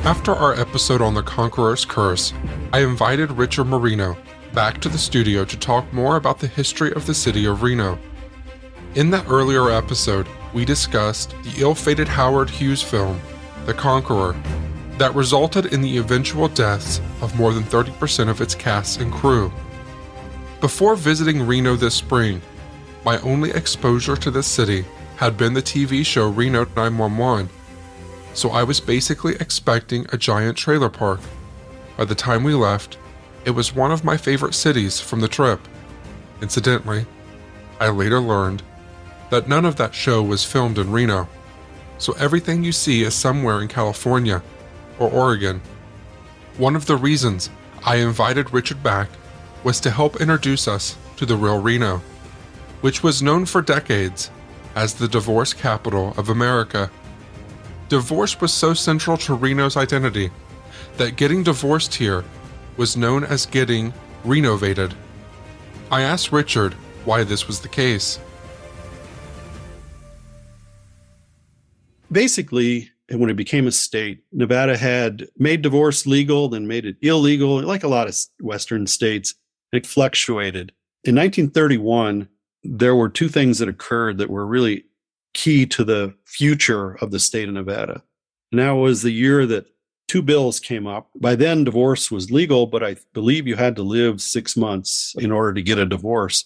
After our episode on the Conqueror's Curse, I invited Richard Moreno back to the studio to talk more about the history of the city of Reno. In that earlier episode, we discussed the ill-fated Howard Hughes film, The Conqueror, that resulted in the eventual deaths of more than 30% of its cast and crew. Before visiting Reno this spring, my only exposure to this city had been the TV show Reno 911, so I was basically expecting a giant trailer park. By the time we left, it was one of my favorite cities from the trip. Incidentally, I later learned that none of that show was filmed in Reno, so everything you see is somewhere in California or Oregon. One of the reasons I invited Richard back was to help introduce us to the real Reno, which was known for decades as the divorce capital of America. Divorce was so central to Reno's identity that getting divorced here was known as getting Reno-Vated. I asked Richard why this was the case. Basically, when it became a state, Nevada had made divorce legal, then made it illegal, like a lot of Western states. It fluctuated. In 1931, there were two things that occurred that were really key to the future of the state of Nevada. And that was the year that two bills came up. By then, divorce was legal, but I believe you had to live 6 months in order to get a divorce.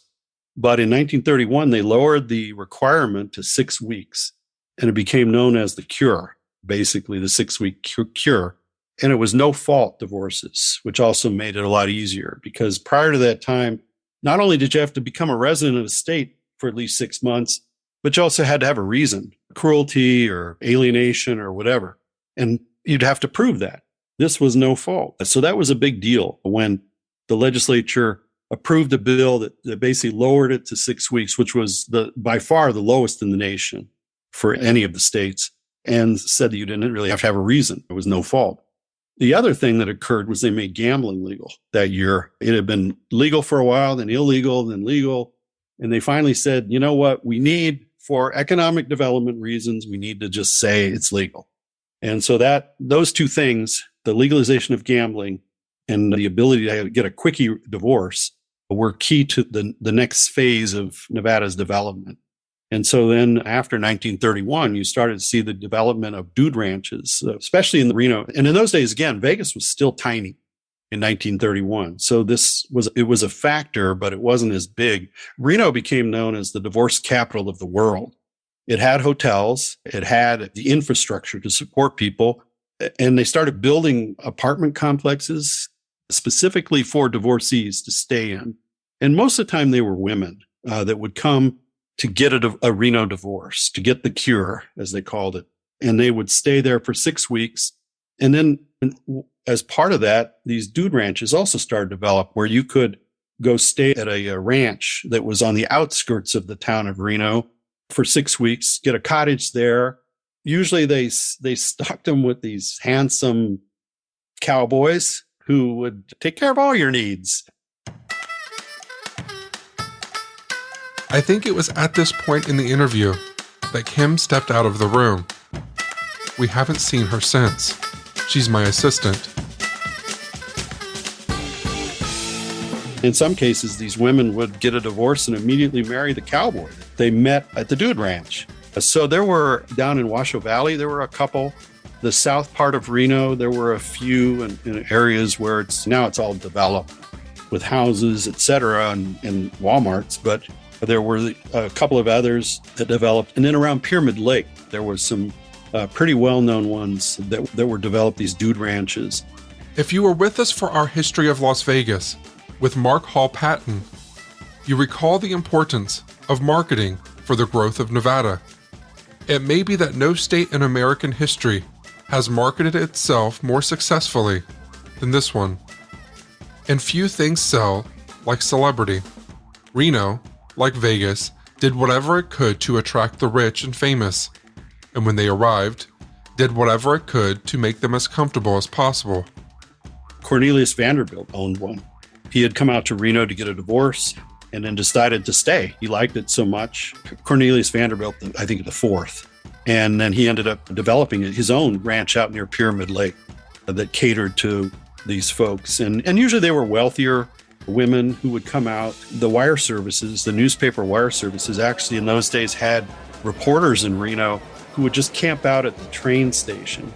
But in 1931, they lowered the requirement to 6 weeks, and it became known as the cure. Basically the 6-week cure. And it was no-fault divorces, which also made it a lot easier because prior to that time, not only did you have to become a resident of the state for at least 6 months, but you also had to have a reason, cruelty or alienation or whatever. And you'd have to prove that. This was no fault. So that was a big deal when the legislature approved a bill that basically lowered it to 6 weeks, which was by far the lowest in the nation for any of the states, and said that you didn't really have to have a reason. It was no fault. The other thing that occurred was they made gambling legal that year. It had been legal for a while, then illegal, then legal. And they finally said, you know what, we need, for economic development reasons, we need to just say it's legal. And so those two things, the legalization of gambling and the ability to get a quickie divorce, were key to the next phase of Nevada's development. And so then after 1931, you started to see the development of dude ranches, especially in the Reno. And in those days, again, Vegas was still tiny in 1931. So it was a factor, but it wasn't as big. Reno became known as the divorce capital of the world. It had hotels. It had the infrastructure to support people. And they started building apartment complexes specifically for divorcees to stay in. And most of the time they were women that would come to get a Reno divorce, to get the cure, as they called it. And they would stay there for 6 weeks. And then as part of that, these dude ranches also started to develop where you could go stay at a ranch that was on the outskirts of the town of Reno for 6 weeks, get a cottage there. Usually they stocked them with these handsome cowboys who would take care of all your needs. I think it was at this point in the interview that Kim stepped out of the room. We haven't seen her since. She's my assistant. In some cases, these women would get a divorce and immediately marry the cowboy they met at the dude ranch. So there were, down in Washoe Valley, there were a couple. The south part of Reno, there were a few in areas where now it's all developed with houses, et cetera, and Walmarts. But there were a couple of others that developed. And then around Pyramid Lake, there was some pretty well-known ones that were developed, these dude ranches. If you were with us for our History of Las Vegas with Mark Hall Patton, you recall the importance of marketing for the growth of Nevada. It may be that no state in American history has marketed itself more successfully than this one. And few things sell like celebrity. Reno, like Vegas, did whatever it could to attract the rich and famous, and when they arrived, did whatever it could to make them as comfortable as possible. Cornelius Vanderbilt owned one. He had come out to Reno to get a divorce and then decided to stay. He liked it so much. Cornelius Vanderbilt, I think the fourth. And then he ended up developing his own ranch out near Pyramid Lake. that catered to these folks. And usually they were wealthier women who would come out. The wire services, the newspaper wire services, actually in those days had reporters in Reno who would just camp out at the train station.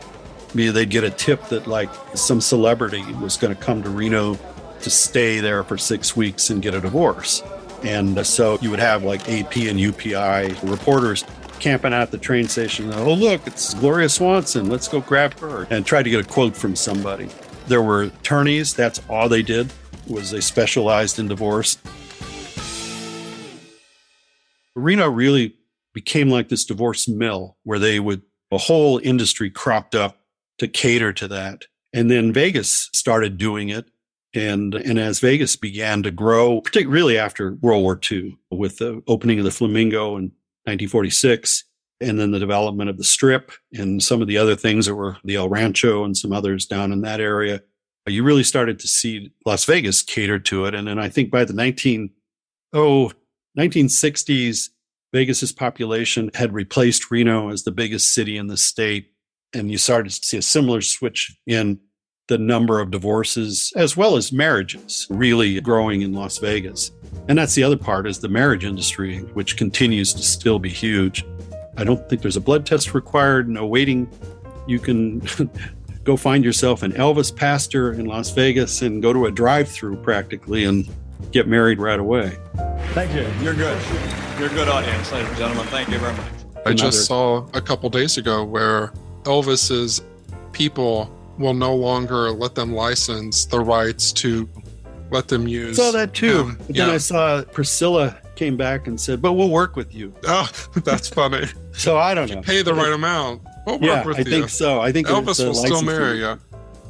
Maybe they'd get a tip that like some celebrity was going to come to Reno to stay there for 6 weeks and get a divorce. And so you would have like AP and UPI reporters camping out at the train station. Oh, look, it's Gloria Swanson. Let's go grab her, and try to get a quote from somebody. There were attorneys. That's all they did, was they specialized in divorce. Reno really became like this divorce mill where a whole industry cropped up to cater to that. And then Vegas started doing it. And as Vegas began to grow, particularly after World War II, with the opening of the Flamingo in 1946, and then the development of the Strip and some of the other things that were the El Rancho and some others down in that area, you really started to see Las Vegas cater to it. And then I think by the 1960s, Vegas's population had replaced Reno as the biggest city in the state. And you started to see a similar switch in the number of divorces as well as marriages really growing in Las Vegas. And that's the other part, is the marriage industry, which continues to still be huge. I don't think there's a blood test required, no waiting. You can go find yourself an Elvis pastor in Las Vegas and go to a drive-through practically and get married right away. Thank you. You're good. You're a good audience, ladies and gentlemen. Thank you very much. I just saw a couple days ago where Elvis's people will no longer let them license the rights to let them use. I saw that too. But then yeah. I saw Priscilla came back and said, but we'll work with you. Oh, that's funny. So I don't know. Pay the right amount. We'll work with you. I think so. I think Elvis will still marry you.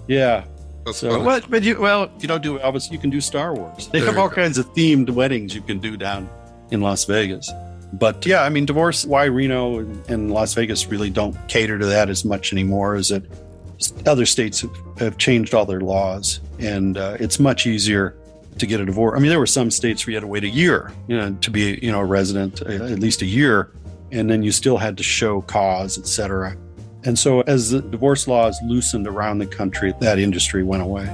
Yeah. That's so, funny. but if you don't do Elvis, you can do Star Wars. They have all kinds of themed weddings you can do down in Las Vegas. But yeah, I mean, divorce, why Reno and Las Vegas really don't cater to that as much anymore is that other states have changed all their laws, and it's much easier to get a divorce. I mean, there were some states where you had to wait a year, to be, a resident, at least a year, and then you still had to show cause, et cetera. And so as the divorce laws loosened around the country, that industry went away.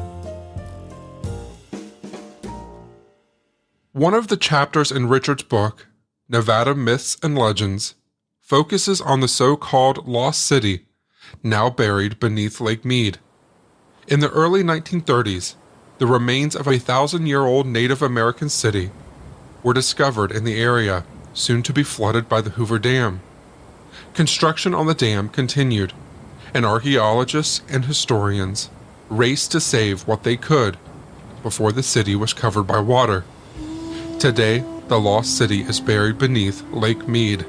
One of the chapters in Richard's book, Nevada Myths and Legends, focuses on the so-called Lost City, now buried beneath Lake Mead. In the early 1930s, the remains of a 1,000-year-old Native American city were discovered in the area, soon to be flooded by the Hoover Dam. Construction on the dam continued, and archaeologists and historians raced to save what they could before the city was covered by water. Today, the Lost City is buried beneath Lake Mead.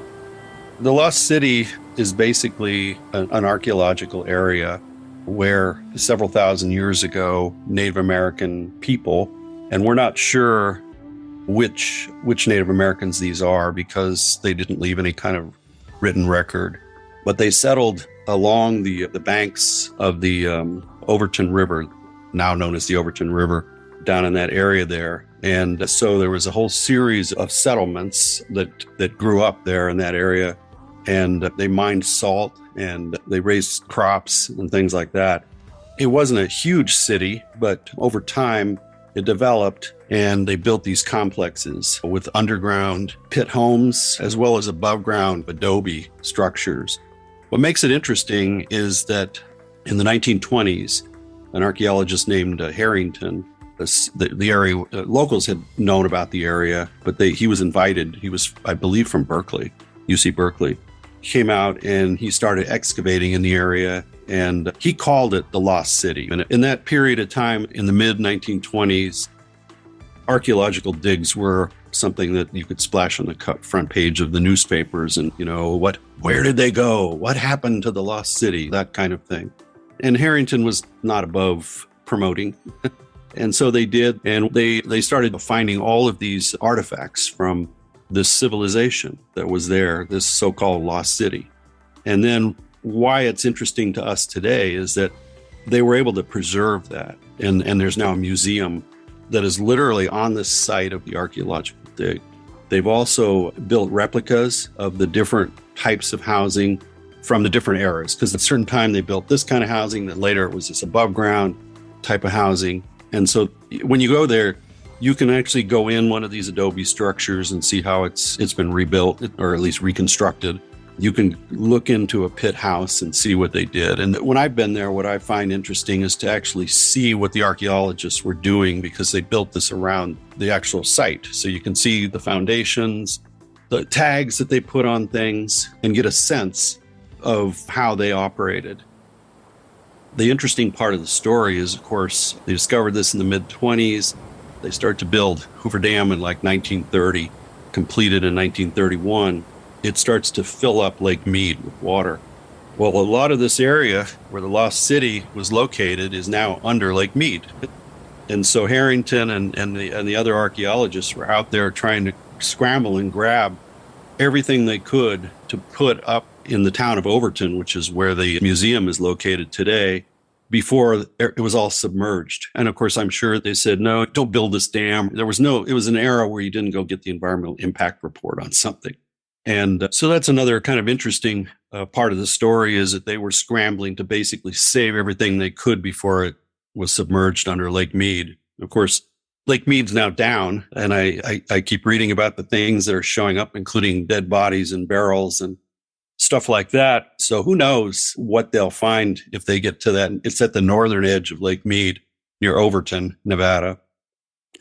The Lost City is basically an archaeological area where several thousand years ago, Native American people, and we're not sure which Native Americans these are because they didn't leave any kind of written record, but they settled along the banks of the Overton River, now known as the Overton River, down in that area there. And so there was a whole series of settlements that grew up there in that area. And they mined salt and they raised crops and things like that. It wasn't a huge city, but over time it developed and they built these complexes with underground pit homes as well as above ground adobe structures. What makes it interesting is that in the 1920s, an archaeologist named Harrington, the area locals had known about the area, but he was invited. He was, I believe, from Berkeley, UC Berkeley. He came out and he started excavating in the area, and he called it the Lost City. And in that period of time, in the mid-1920s, archaeological digs were something that you could splash on the front page of the newspapers, and where did they go? What happened to the Lost City? That kind of thing. And Harrington was not above promoting. And so they did, and they started finding all of these artifacts from this civilization that was there, this so-called Lost City. And then why it's interesting to us today is that they were able to preserve that. And there's now a museum that is literally on the site of the archaeological dig. They've also built replicas of the different types of housing from the different eras, because at a certain time they built this kind of housing, then later it was this above ground type of housing. And so when you go there, you can actually go in one of these adobe structures and see how it's been rebuilt, or at least reconstructed. You can look into a pit house and see what they did. And when I've been there, what I find interesting is to actually see what the archaeologists were doing, because they built this around the actual site. So you can see the foundations, the tags that they put on things, and get a sense of how they operated. The interesting part of the story is, of course, they discovered this in the mid-20s. They start to build Hoover Dam in like 1930, completed in 1931. It starts to fill up Lake Mead with water. Well, a lot of this area where the lost city was located is now under Lake Mead. And so Harrington and the other archaeologists were out there trying to scramble and grab everything they could to put up in the town of Overton, which is where the museum is located today, before it was all submerged. And of course, I'm sure they said, no, don't build this dam. It was an era where you didn't go get the environmental impact report on something. And so that's another kind of interesting part of the story, is that they were scrambling to basically save everything they could before it was submerged under Lake Mead. Of course, Lake Mead's now down, and I keep reading about the things that are showing up, including dead bodies and barrels and stuff like that. So who knows what they'll find if they get to that. It's at the northern edge of Lake Mead near Overton, Nevada,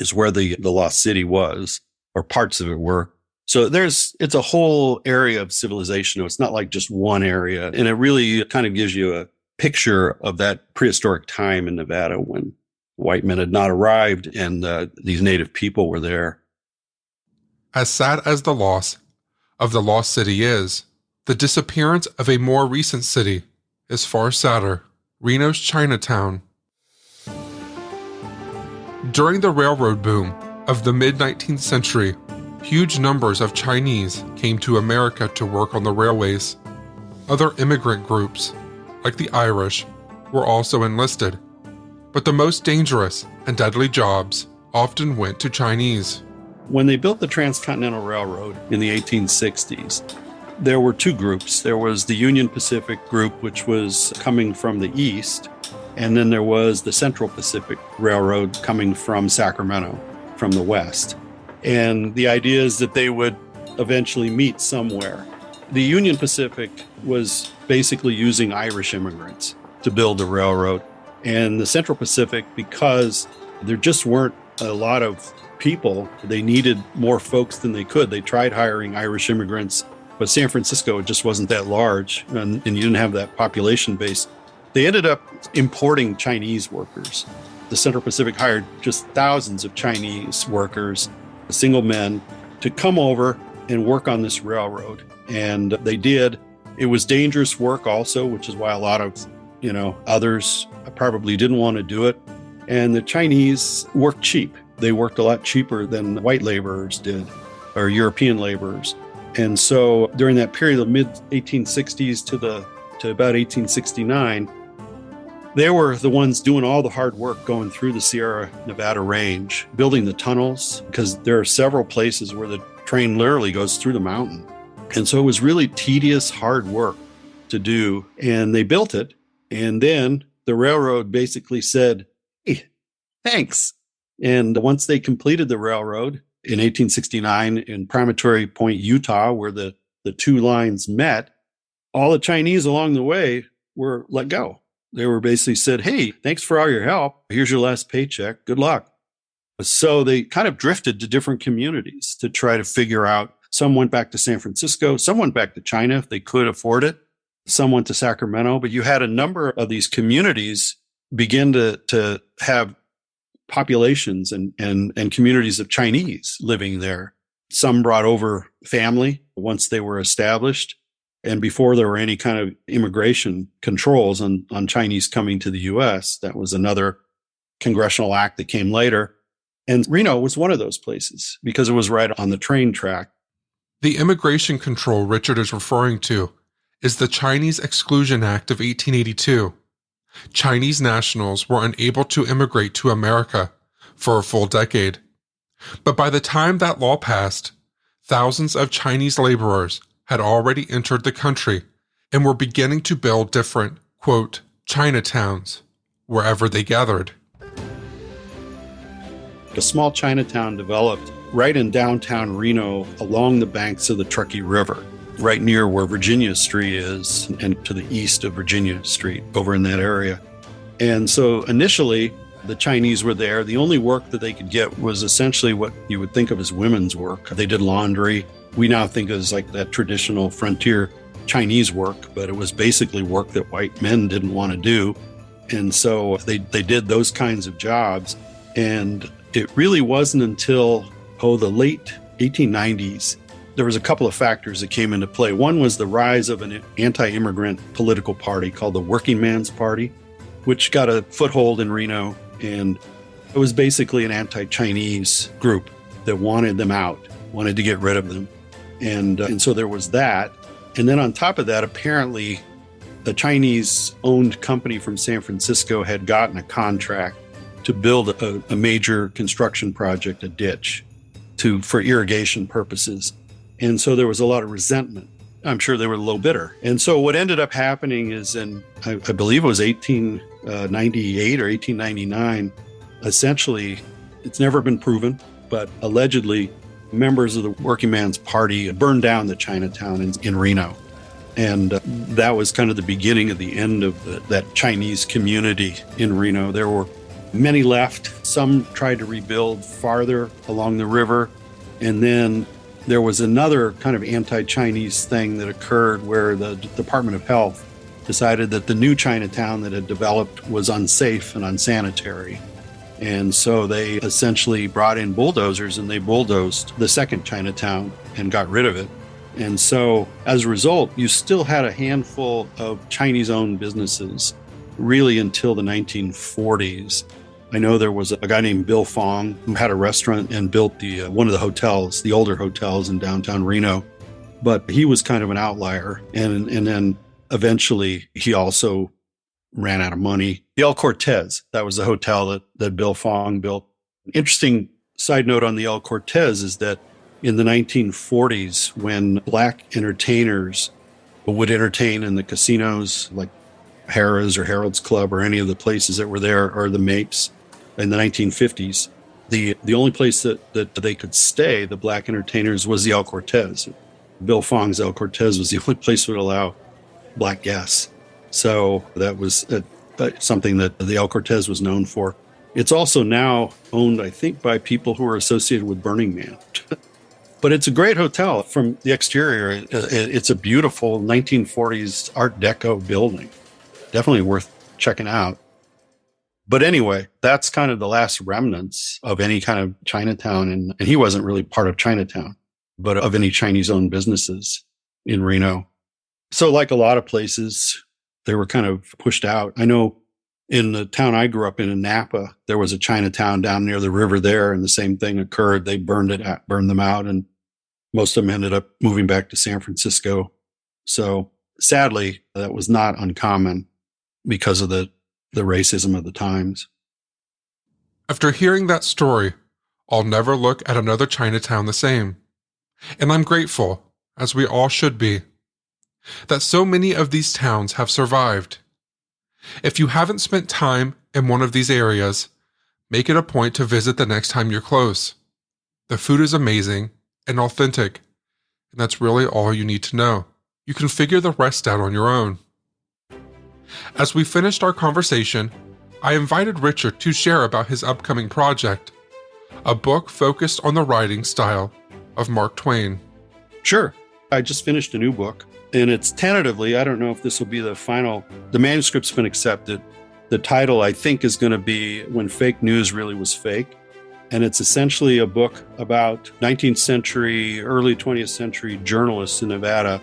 is where the lost city was, or parts of it were. So it's a whole area of civilization. It's not like just one area. And it really kind of gives you a picture of that prehistoric time in Nevada when white men had not arrived and these native people were there. As sad as the loss of the lost city is, the disappearance of a more recent city is far sadder: Reno's Chinatown. During the railroad boom of the mid-19th century, huge numbers of Chinese came to America to work on the railways. Other immigrant groups, like the Irish, were also enlisted, but the most dangerous and deadly jobs often went to Chinese. When they built the Transcontinental Railroad in the 1860s, there were two groups. There was the Union Pacific group, which was coming from the east, and then there was the Central Pacific Railroad coming from Sacramento, from the west. And the idea is that they would eventually meet somewhere. The Union Pacific was basically using Irish immigrants to build the railroad. And the Central Pacific, because there just weren't a lot of people, they needed more folks than they could. They tried hiring Irish immigrants, but San Francisco just wasn't that large, and you didn't have that population base. They ended up importing Chinese workers. The Central Pacific hired just thousands of Chinese workers, single men, to come over and work on this railroad. And they did. It was dangerous work also, which is why a lot of, others probably didn't want to do it. And the Chinese worked cheap. They worked a lot cheaper than white laborers did, or European laborers. And so during that period of the mid-1860s to about 1869, they were the ones doing all the hard work going through the Sierra Nevada range, building the tunnels, because there are several places where the train literally goes through the mountain. And so it was really tedious, hard work to do. And they built it. And then the railroad basically said, hey, thanks. And once they completed the railroad in 1869 in Promontory Point, Utah, where the two lines met, all the Chinese along the way were let go. They were basically said, hey, thanks for all your help. Here's your last paycheck. Good luck. So they kind of drifted to different communities to try to figure out. Some went back to San Francisco. Some went back to China if they could afford it. Some went to Sacramento. But you had a number of these communities begin to have populations and communities of Chinese living there. Some brought over family once they were established. And before there were any kind of immigration controls on Chinese coming to the U.S., that was another congressional act that came later. And Reno was one of those places because it was right on the train track. The immigration control Richard is referring to is the Chinese Exclusion Act of 1882. Chinese nationals were unable to immigrate to America for a full decade. But by the time that law passed, thousands of Chinese laborers had already entered the country and were beginning to build different, quote, Chinatowns wherever they gathered. A small Chinatown developed right in downtown Reno along the banks of the Truckee River, right near where Virginia Street is and to the east of Virginia Street, over in that area. And so initially, the Chinese were there. The only work that they could get was essentially what you would think of as women's work. They did laundry. We now think of as like that traditional frontier Chinese work, but it was basically work that white men didn't want to do. And so they did those kinds of jobs. And it really wasn't until, the late 1890s, there was a couple of factors that came into play. One was the rise of an anti-immigrant political party called the Working Man's Party, which got a foothold in Reno. And it was basically an anti-Chinese group that wanted them out, wanted to get rid of them. And so there was that. And then on top of that, apparently, the Chinese-owned company from San Francisco had gotten a contract to build a major construction project, a ditch, for irrigation purposes. And so there was a lot of resentment. I'm sure they were low bidder. And so what ended up happening is I believe it was 1898 or 1899, essentially, it's never been proven, but allegedly members of the Working Man's Party burned down the Chinatown in Reno. And that was kind of the beginning of the end of that Chinese community in Reno. There were many left. Some tried to rebuild farther along the river. And then there was another kind of anti-Chinese thing that occurred where the Department of Health decided that the new Chinatown that had developed was unsafe and unsanitary. And so they essentially brought in bulldozers and they bulldozed the second Chinatown and got rid of it. And so as a result, you still had a handful of Chinese-owned businesses really until the 1940s. I know there was a guy named Bill Fong who had a restaurant and built one of the hotels, the older hotels in downtown Reno. But he was kind of an outlier. And then eventually he also ran out of money. The El Cortez, that was the hotel that Bill Fong built. Interesting side note on the El Cortez is that in the 1940s, when black entertainers would entertain in the casinos like Harrah's or Harold's Club or any of the places that were there, or the Mapes in the 1950s, the only place that they could stay, the black entertainers, was the El Cortez. Bill Fong's El Cortez was the only place that would allow black guests. So that was something that the El Cortez was known for. It's also now owned, I think, by people who are associated with Burning Man. But it's a great hotel from the exterior. It's a beautiful 1940s Art Deco building. Definitely worth checking out. But anyway, that's kind of the last remnants of any kind of Chinatown. And he wasn't really part of Chinatown, but of any Chinese-owned businesses in Reno. So like a lot of places, they were kind of pushed out. I know in the town I grew up in Napa, there was a Chinatown down near the river there, and the same thing occurred. They burned them out, and most of them ended up moving back to San Francisco. So sadly, that was not uncommon because of the racism of the times. After hearing that story, I'll never look at another Chinatown the same. And I'm grateful, as we all should be, that so many of these towns have survived. If you haven't spent time in one of these areas, make it a point to visit the next time you're close. The food is amazing and authentic, and that's really all you need to know. You can figure the rest out on your own. As we finished our conversation, I invited Richard to share about his upcoming project, a book focused on the writing style of Mark Twain. Sure. I just finished a new book, and it's tentatively, I don't know if this will be the final, the manuscript's been accepted. The title, I think, is going to be When Fake News Really Was Fake. And it's essentially a book about 19th century, early 20th century journalists in Nevada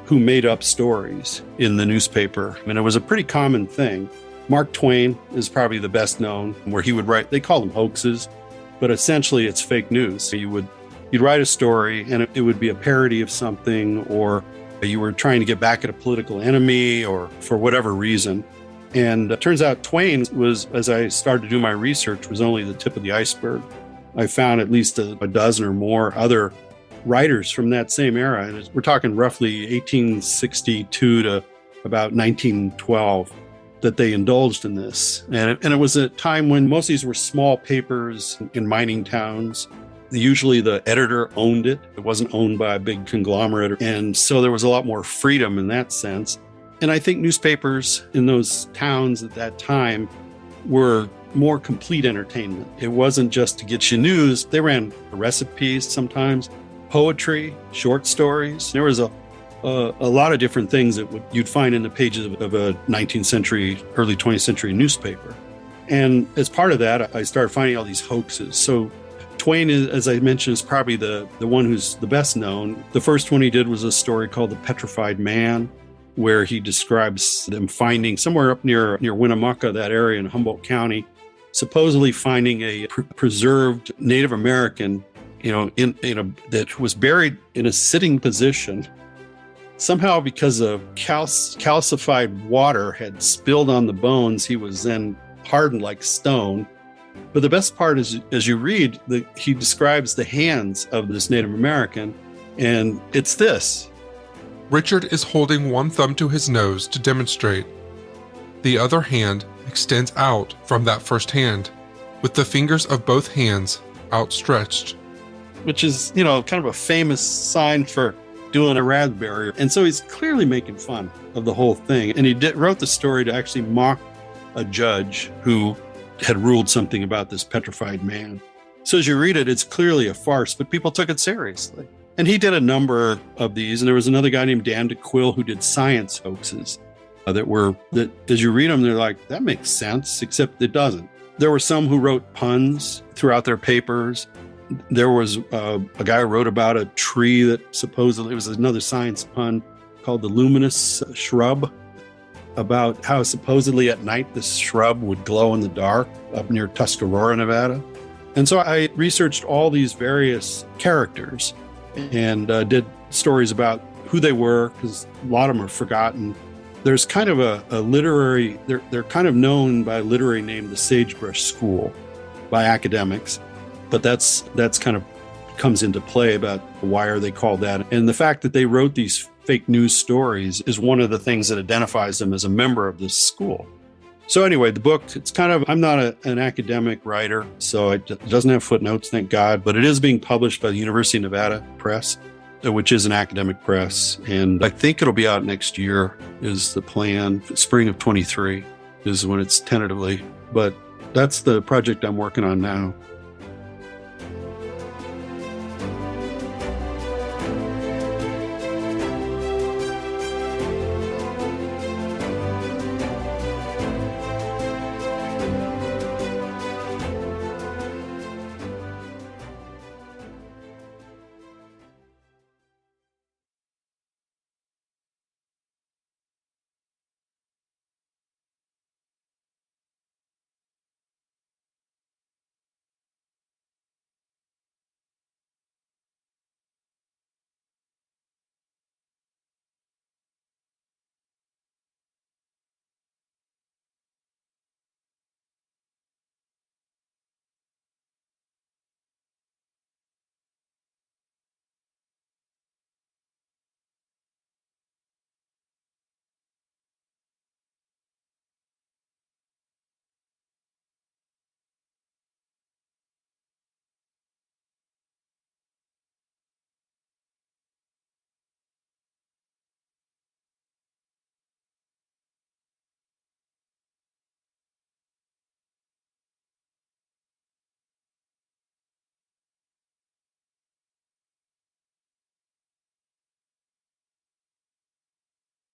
who made up stories in the newspaper. And it was a pretty common thing. Mark Twain is probably the best known, where he would write, they call them hoaxes, but essentially it's fake news. You'd write a story and it would be a parody of something, or you were trying to get back at a political enemy, or for whatever reason. And it turns out Twain was, as I started to do my research, was only the tip of the iceberg. I found at least a dozen or more other writers from that same era. And we're talking roughly 1862 to about 1912 that they indulged in this. And it was a time when most of these were small papers in mining towns. Usually the editor owned it. It wasn't owned by a big conglomerate. And so there was a lot more freedom in that sense. And I think newspapers in those towns at that time were more complete entertainment. It wasn't just to get you news. They ran recipes sometimes, poetry, short stories. There was a lot of different things that you'd find in the pages of a 19th century, early 20th century newspaper. And as part of that, I started finding all these hoaxes. So Twain, as I mentioned, is probably the one who's the best known. The first one he did was a story called The Petrified Man, where he describes them finding somewhere up near Winnemucca, that area in Humboldt County, supposedly finding a preserved Native American, that was buried in a sitting position. Somehow, because of calcified water had spilled on the bones, he was then hardened like stone. But the best part is, as you read, he describes the hands of this Native American, and it's this. Richard is holding one thumb to his nose to demonstrate. The other hand extends out from that first hand, with the fingers of both hands outstretched. Which is, kind of a famous sign for doing a raspberry. And so he's clearly making fun of the whole thing. And he wrote the story to actually mock a judge who had ruled something about this petrified man. So as you read it, it's clearly a farce, but people took it seriously. And he did a number of these. And there was another guy named Dan DeQuille who did science hoaxes that as you read them, they're like, that makes sense, except it doesn't. There were some who wrote puns throughout their papers. There was a guy who wrote about a tree that supposedly, it was another science pun called the luminous shrub, about how supposedly at night this shrub would glow in the dark up near Tuscarora, Nevada. And so I researched all these various characters and did stories about who they were, because a lot of them are forgotten. There's kind of a literary, they're kind of known by a literary name, the Sagebrush School, by academics. But that's kind of comes into play about why are they called that. And the fact that they wrote these fake news stories is one of the things that identifies them as a member of this school. So anyway, the book, it's kind of, I'm not an academic writer, so it doesn't have footnotes, thank God, but it is being published by the University of Nevada Press, which is an academic press. And I think it'll be out next year is the plan. Spring of 23 is when it's tentatively, but that's the project I'm working on now.